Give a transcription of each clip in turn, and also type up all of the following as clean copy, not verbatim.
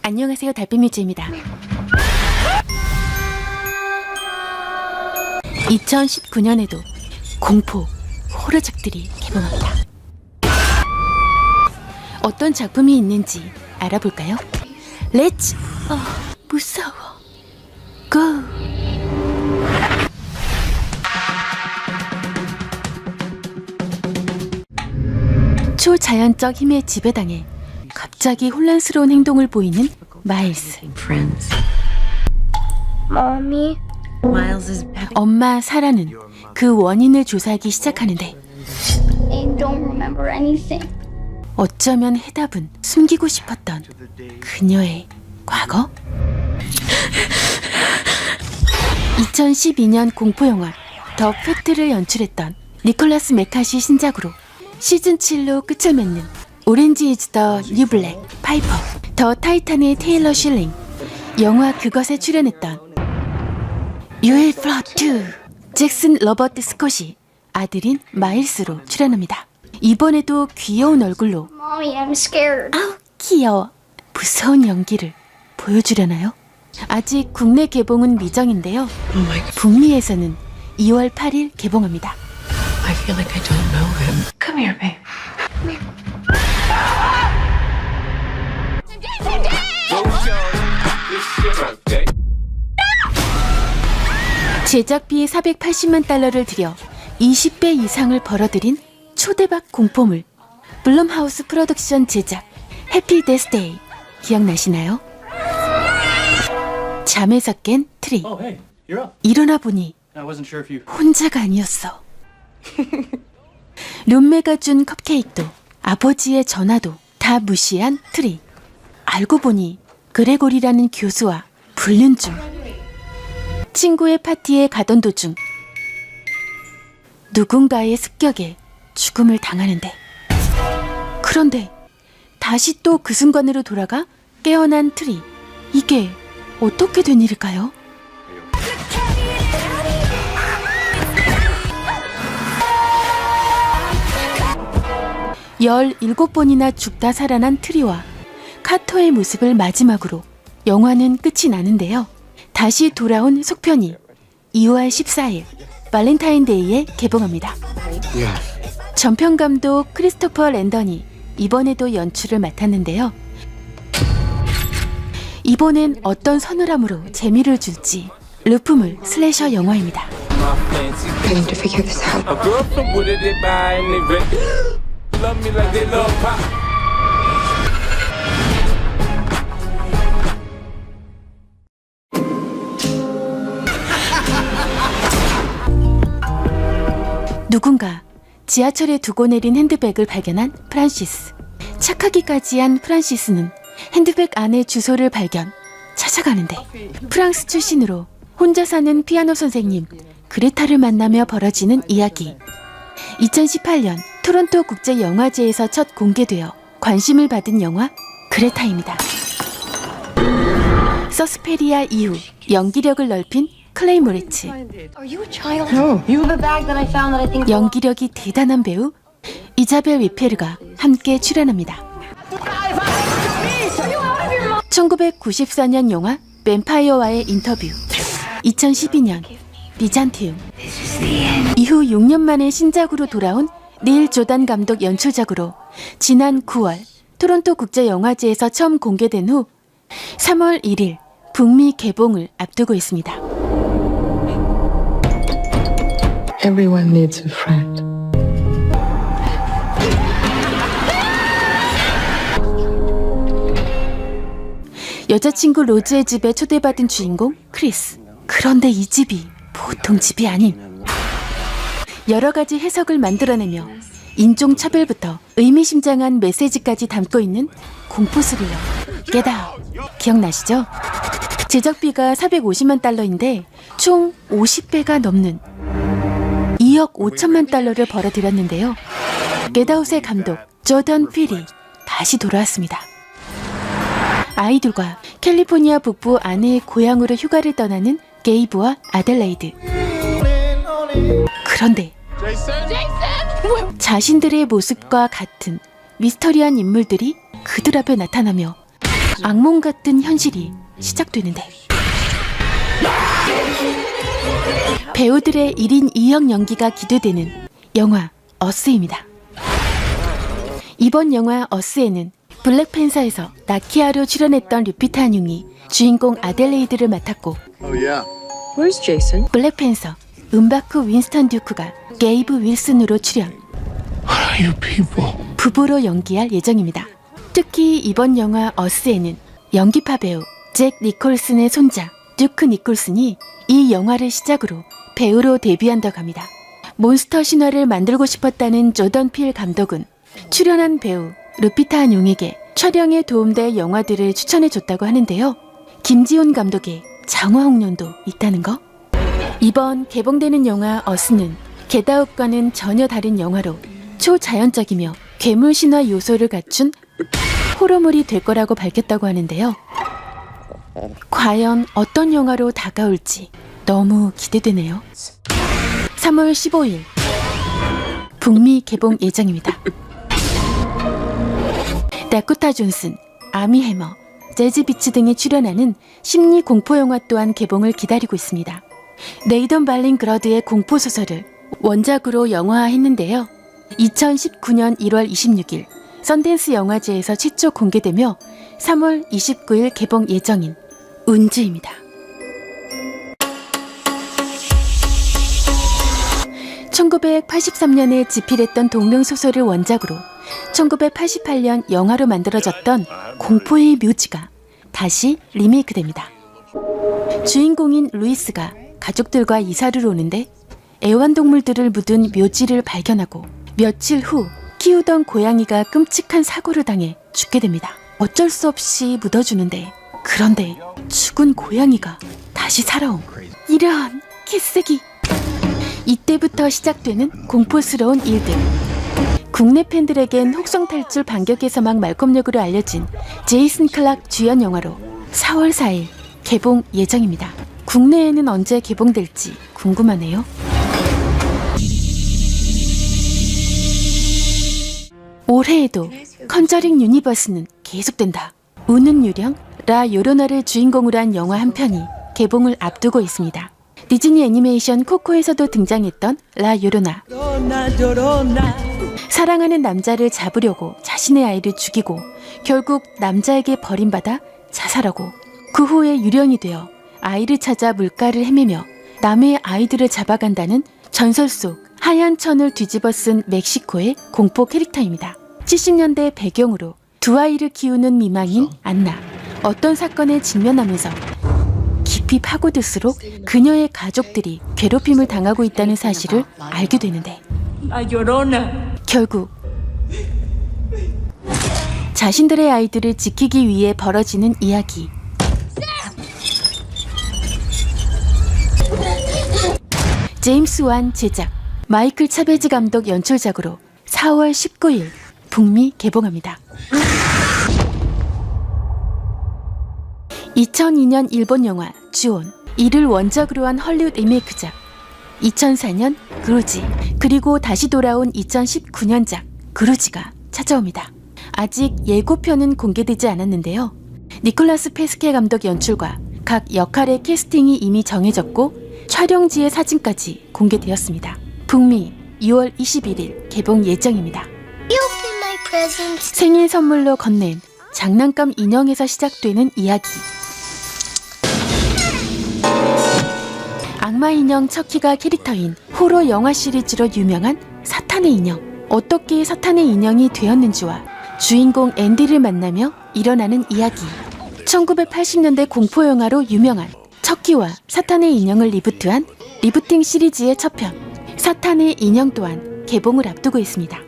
안녕하세요, 달빛뮤즈입니다. 2019년에도 공포, 호러작들이 개봉합니다. 어떤 작품이 있는지 알아볼까요? 렛츠! 무서워. 고! 초자연적 힘에 지배당해 갑자기 혼란스러운 행동을 보이는 마일스. 엄마 사라는 그 원인을 조사하기 시작하는데 어쩌면 해답은 숨기고 싶었던 그녀의 과거? 2012년 공포영화 더 팩트를 연출했던 니콜라스 메카시 신작으로 시즌7로 끝을 맺는 오렌지 이즈 더 뉴 블랙, 파이퍼, 더 타이탄의 테일러 실링, 영화 그것에 출연했던 유일 플러트, 잭슨 러버트 스콧이 아들인 마일스로 출연합니다. 이번에도 귀여운 얼굴로 아우 귀여워 무서운 연기를 보여주려나요? 아직 국내 개봉은 미정인데요. 북미에서는 2월 8일 개봉합니다. I feel like I don't know him. Come here, babe. 제작비 480만 달러를 들여 20배 이상을 벌어들인 초대박 공포물 블럼하우스 프로덕션 제작 해피 데스데이 기억나시나요? 잠에서 깬 트리. 일어나 보니 혼자가 아니었어. 룸메가 준 컵케이크도 아버지의 전화도 다 무시한 트리. 알고 보니 그레고리라는 교수와 불륜 중. 친구의 파티에 가던 도중 누군가의 습격에 죽음을 당하는데, 그런데 다시 또 그 순간으로 돌아가 깨어난 트리. 이게 어떻게 된 일일까요? 열일곱 번이나 죽다 살아난 트리와 카터의 모습을 마지막으로 영화는 끝이 나는데요. 다시 돌아온 속편이 2월 14일 발렌타인데이에 개봉합니다. 전편 감독 크리스토퍼 랜던이 이번에도 연출을 맡았는데요. 이번엔 어떤 서늘함으로 재미를 줄지 르프물 슬래셔 영화입니다. I need to figure this out. 누군가 지하철에 두고 내린 핸드백을 발견한 프란시스. 착하기까지 한 프란시스는 핸드백 안에 주소를 발견, 찾아가는데 프랑스 출신으로 혼자 사는 피아노 선생님 그레타를 만나며 벌어지는 이야기. 2018년 토론토 국제영화제에서 첫 공개되어 관심을 받은 영화 그레타입니다. 서스페리아 이후 연기력을 넓힌 클레이 모레츠. 연기력이 대단한 배우 이자벨 위페르가 함께 출연합니다. 1994년 영화 뱀파이어와의 인터뷰, 2012년 비잔티움, 이후 6년 만에 신작으로 돌아온 닐 조단 감독 연출작으로 지난 9월 토론토 국제영화제에서 처음 공개된 후 3월 1일 북미 개봉을 앞두고 있습니다. Everyone needs a friend. 여자친구 로즈의 집에 초대받은 주인공 크리스. 그런데 이 집이 보통 집이 아님. 여러 가지 해석을 만들어내며 인종차별부터 의미심장한 메시지까지 담고 있는 공포 스릴러 겟아웃. 기억나시죠? 제작비가 450만 달러인데 총 50배가 넘는 2억 5천만 달러를 벌어들였는데요. 겟아웃의 감독 조던 필이 다시 돌아왔습니다. 아이들과 캘리포니아 북부 아내의 고향으로 휴가를 떠나는 게이브와 아델레이드. 그런데 자신들의 모습과 같은 미스터리한 인물들이 그들 앞에 나타나며 악몽 같은 현실이 시작되는데 배우들의 1인 2역 연기가 기대되는 영화 어스입니다. 이번 영화 어스에는 블랙팬서에서 나키아로 출연했던 루피타 한융이 주인공 아델레이드를 맡았고 Where's Jason? 블랙팬서 은바쿠 윈스턴 듀크가 게이브 윌슨으로 출연 부부로 연기할 예정입니다. 특히 이번 영화 어스에는 연기파 배우 잭 니콜슨의 손자 듀크 니콜슨이 이 영화를 시작으로 배우로 데뷔한다고 합니다. 몬스터 신화를 만들고 싶었다는 조던 필 감독은 출연한 배우 루피타 한용에게 촬영에 도움될 영화들을 추천해줬다고 하는데요. 김지훈 감독의 장화홍련도 있다는 거? 이번 개봉되는 영화 어스는 겟아웃과는 전혀 다른 영화로 초자연적이며 괴물 신화 요소를 갖춘 호러물이 될 거라고 밝혔다고 하는데요. 과연 어떤 영화로 다가올지 너무 기대되네요. 3월 15일 북미 개봉 예정입니다. 다코타 존슨, 아미 해머, 재즈 비치 등이 출연하는 심리 공포 영화 또한 개봉을 기다리고 있습니다. 네이던 발린 그러드의 공포 소설을 원작으로 영화화했는데요. 2019년 1월 26일 선댄스 영화제에서 최초 공개되며 3월 29일 개봉 예정인 운즈입니다. 1983년에 집필했던 동명소설을 원작으로 1988년 영화로 만들어졌던 공포의 묘지가 다시 리메이크됩니다. 주인공인 루이스가 가족들과 이사를 오는데 애완동물들을 묻은 묘지를 발견하고 며칠 후 키우던 고양이가 끔찍한 사고를 당해 죽게 됩니다. 어쩔 수 없이 묻어주는데 그런데 죽은 고양이가 다시 살아옴. 이런 개쓰기. 이때부터 시작되는 공포스러운 일들. 국내 팬들에겐 혹성탈출 반격의 서막 말콤 역으로 알려진 제이슨 클락 주연 영화로 4월 4일 개봉 예정입니다. 국내에는 언제 개봉될지 궁금하네요. 올해에도 컨저링 유니버스는 계속된다. 우는 유령, 라 요로나를 주인공으로 한 영화 한 편이 개봉을 앞두고 있습니다. 디즈니 애니메이션 코코에서도 등장했던 라 요로나. 사랑하는 남자를 잡으려고 자신의 아이를 죽이고 결국 남자에게 버림받아 자살하고 그 후에 유령이 되어 아이를 찾아 물가를 헤매며 남의 아이들을 잡아간다는 전설 속 하얀 천을 뒤집어 쓴 멕시코의 공포 캐릭터입니다. 70년대 배경으로 두 아이를 키우는 미망인 안나. 어떤 사건에 직면하면서 깊이 파고들수록 그녀의 가족들이 괴롭힘을 당하고 있다는 사실을 알게 되는데 결국 자신들의 아이들을 지키기 위해 벌어지는 이야기. 제임스 완 제작, 마이클 차베즈 감독 연출작으로 4월 19일 북미 개봉합니다. 2002년 일본 영화 주온, 이를 원작으로 한 헐리우드 리메이크작 2004년 그루지, 그리고 다시 돌아온 2019년작 그루지가 찾아옵니다. 아직 예고편은 공개되지 않았는데요. 니콜라스 페스케 감독 연출과 각 역할의 캐스팅이 이미 정해졌고 촬영지의 사진까지 공개되었습니다. 북미 6월 21일 개봉 예정입니다. 생일 선물로 건넨 장난감 인형에서 시작되는 이야기. 악마 인형 척키가 캐릭터인 호러 영화 시리즈로 유명한 사탄의 인형. 어떻게 사탄의 인형이 되었는지와 주인공 앤디를 만나며 일어나는 이야기. 1980년대 공포영화로 유명한 척키와 사탄의 인형을 리부트한 리부팅 시리즈의 첫편 사탄의 인형 또한 개봉을 앞두고 있습니다.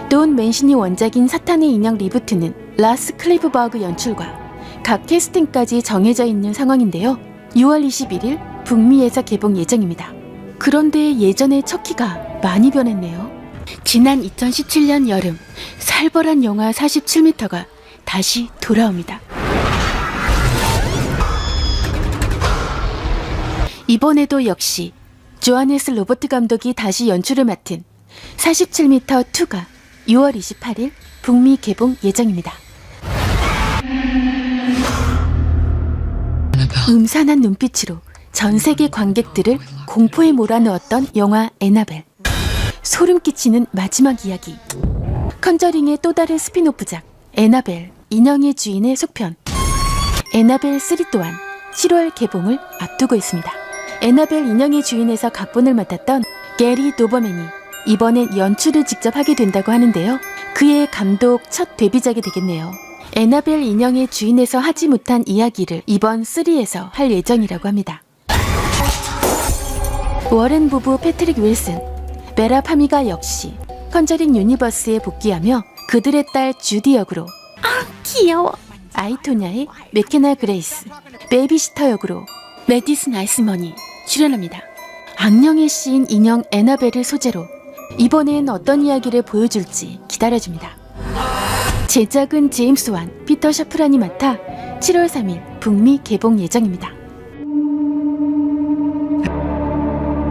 돈 맨신이 원작인 사탄의 인형 리부트는 라스 클리브버그 연출과 각 캐스팅까지 정해져 있는 상황인데요. 6월 21일 북미에서 개봉 예정입니다. 그런데 예전에 척키가 많이 변했네요. 지난 2017년 여름 살벌한 영화 47m가 다시 돌아옵니다. 이번에도 역시 조하네스 로버트 감독이 다시 연출을 맡은 47m2가 6월 28일 북미 개봉 예정입니다. 음산한 눈빛으로 전 세계 관객들을 공포에 몰아넣었던 영화 애나벨. 소름 끼치는 마지막 이야기. 컨저링의 또 다른 스피노프작 애나벨 인형의 주인의 속편 애나벨 3 또한 7월 개봉을 앞두고 있습니다. 애나벨 인형의 주인에서 각본을 맡았던 게리 도버맨이 이번엔 연출을 직접 하게 된다고 하는데요. 그의 감독 첫 데뷔작이 되겠네요. 애나벨 인형의 주인에서 하지 못한 이야기를 이번 3에서 할 예정이라고 합니다. 워렌 부부 패트릭 윌슨, 베라 파미가 역시 컨저링 유니버스에 복귀하며 그들의 딸 주디 역으로 귀여워 아이토냐의 맥케나 그레이스, 베이비시터 역으로 메디슨 아이스머니 출연합니다. 악령의 씨인 인형 애나벨을 소재로 이번엔 어떤 이야기를 보여줄지 기다려집니다. 제작은 제임스 완, 피터 샤프란이 맡아 7월 3일 북미 개봉 예정입니다.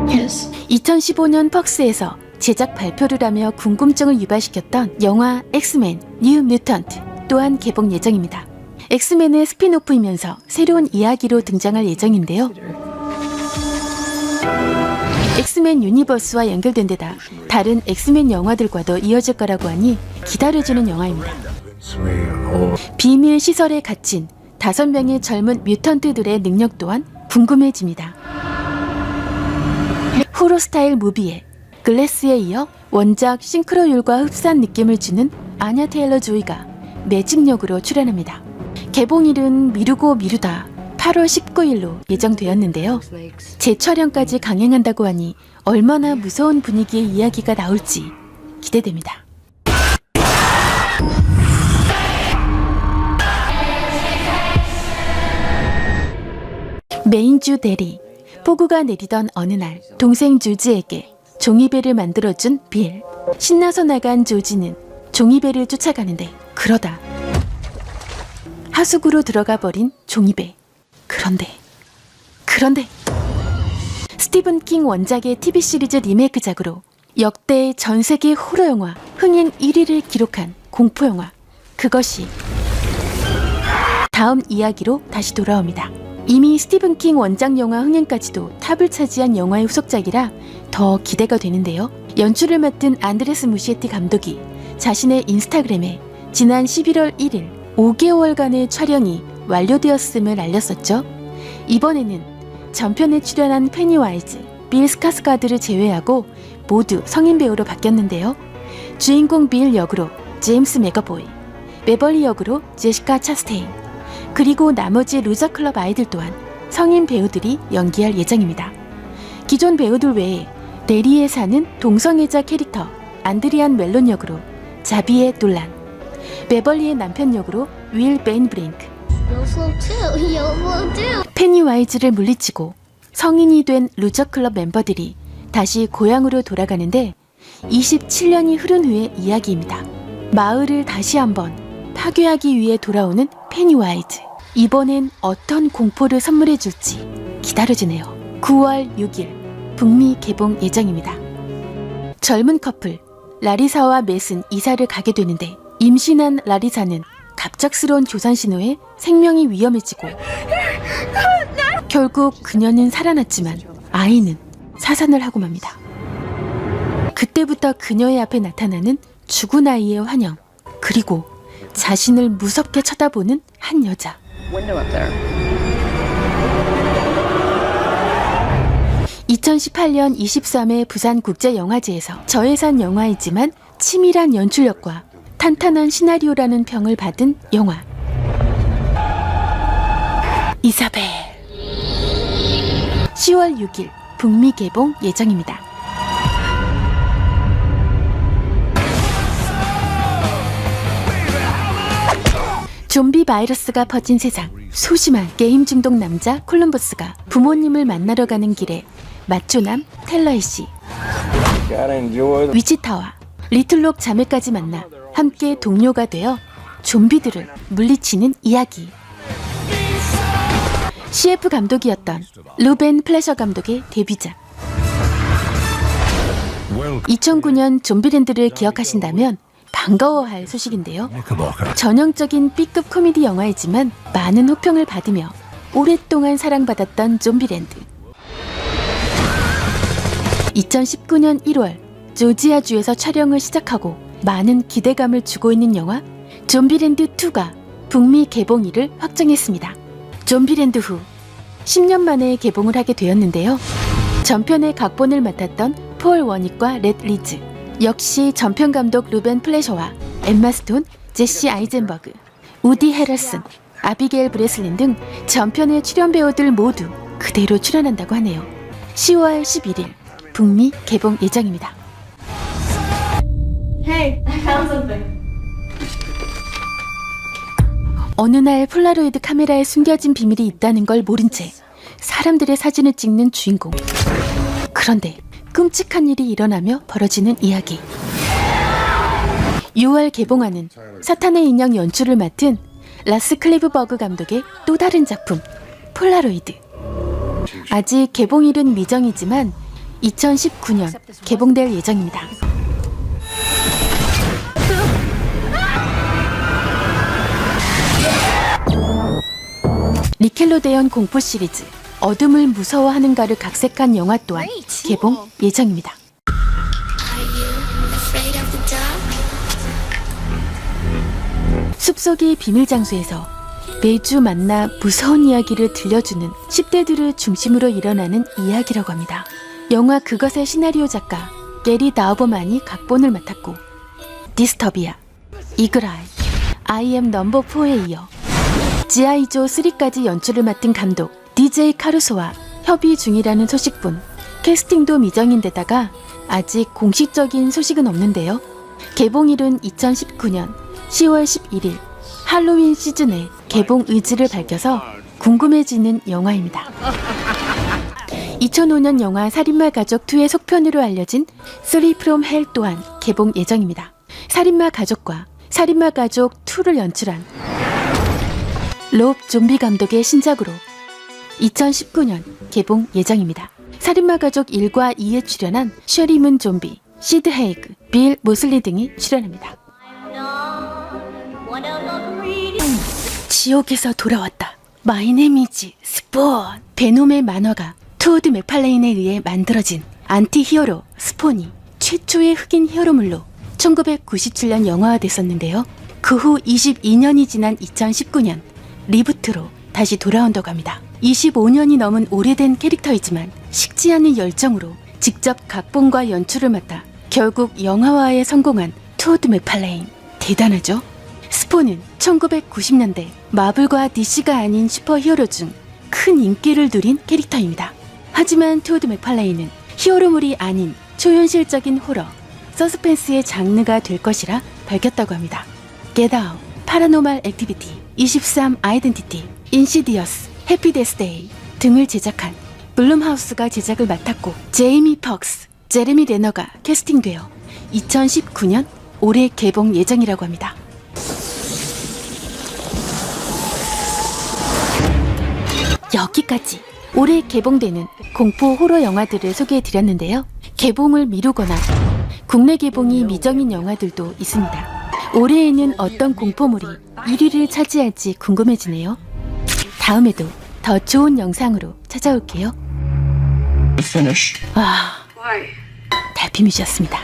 Yes. 2015년 퍽스에서 제작 발표를 하며 궁금증을 유발시켰던 영화 엑스맨 뉴 뮤턴트 또한 개봉 예정입니다. 엑스맨의 스핀오프이면서 새로운 이야기로 등장할 예정인데요. 엑스맨 유니버스와 연결된 데다 다른 엑스맨 영화들과도 이어질 거라고 하니 기다려주는 영화입니다. 비밀 시설에 갇힌 5명의 젊은 뮤턴트들의 능력 또한 궁금해집니다. 호러 스타일 무비에 글래스에 이어 원작 싱크로율과 흡사한 느낌을 주는 아냐 테일러 조이가 매직 역으로 출연합니다. 개봉일은 미루고 미루다 8월 19일로 예정되었는데요. 재촬영까지 강행한다고 하니 얼마나 무서운 분위기의 이야기가 나올지 기대됩니다. 메인주 대리. 폭우가 내리던 어느 날 동생 조지에게 종이배를 만들어준 빌. 신나서 나간 조지는 종이배를 쫓아가는데 그러다 하수구로 들어가 버린 종이배. 그런데 스티븐 킹 원작의 TV 시리즈 리메이크작으로 역대 전 세계 호러 영화 흥행 1위를 기록한 공포 영화 그것이 다음 이야기로 다시 돌아옵니다. 이미 스티븐 킹 원작 영화 흥행까지도 탑을 차지한 영화의 후속작이라 더 기대가 되는데요. 연출을 맡은 안드레스 무시에티 감독이 자신의 인스타그램에 지난 11월 1일 5개월간의 촬영이 완료되었음을 알렸었죠. 이번에는 전편에 출연한 페니와이즈, 빌 스카스가드를 제외하고 모두 성인 배우로 바뀌었는데요. 주인공 빌 역으로 제임스 맥어보이, 베벌리 역으로 제시카 차스테인, 그리고 나머지 루저클럽 아이들 또한 성인 배우들이 연기할 예정입니다. 기존 배우들 외에 데리에 사는 동성애자 캐릭터 안드리안 멜론 역으로 자비에 놀란, 베벌리의 남편 역으로 윌 베인브링크, 페니와이즈를 물리치고 성인이 된 루저클럽 멤버들이 다시 고향으로 돌아가는데 27년이 흐른 후의 이야기입니다. 마을을 다시 한번 파괴하기 위해 돌아오는 페니와이즈. 이번엔 어떤 공포를 선물해줄지 기다려지네요. 9월 6일 북미 개봉 예정입니다. 젊은 커플 라리사와 맷은 이사를 가게 되는데 임신한 라리사는 갑작스러운 조산 신호에 생명이 위험해지고 결국 그녀는 살아났지만 아이는 사산을 하고 맙니다. 그때부터 그녀의 앞에 나타나는 죽은 아이의 환영, 그리고 자신을 무섭게 쳐다보는 한 여자. Window up there. 2018년 23회 부산국제영화제에서 저예산 영화이지만 치밀한 연출력과 탄탄한 시나리오라는 평을 받은 영화 이사벨. 10월 6일 북미 개봉 예정입니다. 좀비 바이러스가 퍼진 세상. 소심한 게임 중독 남자 콜럼버스가 부모님을 만나러 가는 길에 마초남 텔러이씨, 위치타와 리틀록 자매까지 만나 함께 동료가 되어 좀비들을 물리치는 이야기. CF 감독이었던 루벤 플래셔 감독의 데뷔작. 2009년 좀비랜드를 기억하신다면 반가워할 소식인데요. 전형적인 B급 코미디 영화이지만 많은 호평을 받으며 오랫동안 사랑받았던 좀비랜드. 2019년 1월 조지아주에서 촬영을 시작하고 많은 기대감을 주고 있는 영화 좀비랜드2가 북미 개봉일을 확정했습니다. 좀비랜드 후 10년 만에 개봉을 하게 되었는데요. 전편의 각본을 맡았던 폴 워닉과 렛 리즈, 역시 전편 감독 루벤 플레셔와 엠마 스톤, 제시 아이젠버그, 우디 해럴슨, 아비게일 브레슬린 등 전편의 출연 배우들 모두 그대로 출연한다고 하네요. 10월 11일 북미 개봉 예정입니다. Hey, I found something. 어느 날 폴라로이드 카메라에 숨겨진 비밀이 있다는 걸 모른 채 사람들의 사진을 찍는 주인공. 그런데 끔찍한 일이 일어나며 벌어지는 이야기. 6월 개봉하는 사탄의 인형 연출을 맡은 라스 클리브버그 감독의 또 다른 작품 폴라로이드. 아직 개봉일은 미정이지만 2019년 개봉될 예정입니다. 니켈로데온 공포 시리즈 어둠을 무서워하는가를 각색한 영화 또한 개봉 예정입니다. 숲속의 비밀 장소에서 매주 만나 무서운 이야기를 들려주는 10대들을 중심으로 일어나는 이야기라고 합니다. 영화 그것의 시나리오 작가 게리 나우버만이 각본을 맡았고 디스터비아, 이글아이, I am 넘버 4에 이어 지아이조 3까지 연출을 맡은 감독 DJ 카루소와 협의 중이라는 소식뿐 캐스팅도 미정인데다가 아직 공식적인 소식은 없는데요. 개봉일은 2019년 10월 11일 할로윈 시즌에 개봉 의지를 밝혀서 궁금해지는 영화입니다. 2005년 영화 살인마 가족 2의 속편으로 알려진 3 from Hell 또한 개봉 예정입니다. 살인마 가족과 살인마 가족 2를 연출한 롭 좀비 감독의 신작으로 2019년 개봉 예정입니다. 살인마 가족 1과 2에 출연한 셔리 문 좀비, 시드 헤이그, 빌 모슬리 등이 출연합니다. 지옥에서 돌아왔다. 마이 네임이즈 스폰. 베놈의 만화가 토드 맥팔레인에 의해 만들어진 안티 히어로 스폰이 최초의 흑인 히어로물로 1997년 영화화됐었는데요. 그 후 22년이 지난 2019년 리부트로 다시 돌아온다고 합니다. 25년이 넘은 오래된 캐릭터이지만 식지 않은 열정으로 직접 각본과 연출을 맡아 결국 영화화에 성공한 토드 맥팔레인. 대단하죠? 스폰은 1990년대 마블과 DC가 아닌 슈퍼히어로 중 큰 인기를 누린 캐릭터입니다. 하지만 토드 맥팔레인은 히어로물이 아닌 초현실적인 호러, 서스펜스의 장르가 될 것이라 밝혔다고 합니다. Get Out, 파라노멀 액티비티, 23 아이덴티티, 인시디어스, 해피 데스데이 등을 제작한 블룸하우스가 제작을 맡았고 제이미 퍽스, 제레미 레너가 캐스팅되어 2019년 올해 개봉 예정이라고 합니다. 여기까지 올해 개봉되는 공포 호러 영화들을 소개해드렸는데요. 개봉을 미루거나 국내 개봉이 미정인 영화들도 있습니다. 올해에는 어떤 공포물이 1위를 차지할지 궁금해지네요. 다음에도 더 좋은 영상으로 찾아올게요. 와, 달빛뮤즈였습니다.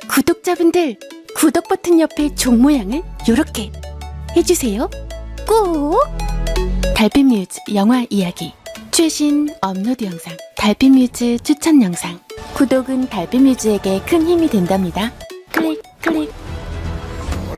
구독자분들, 구독 버튼 옆에 종 모양을 요렇게 해주세요. 꼭! 달빛뮤즈 영화 이야기, 최신 업로드 영상, 달빛뮤즈 추천 영상. 구독은 달빛뮤즈에게 큰 힘이 된답니다.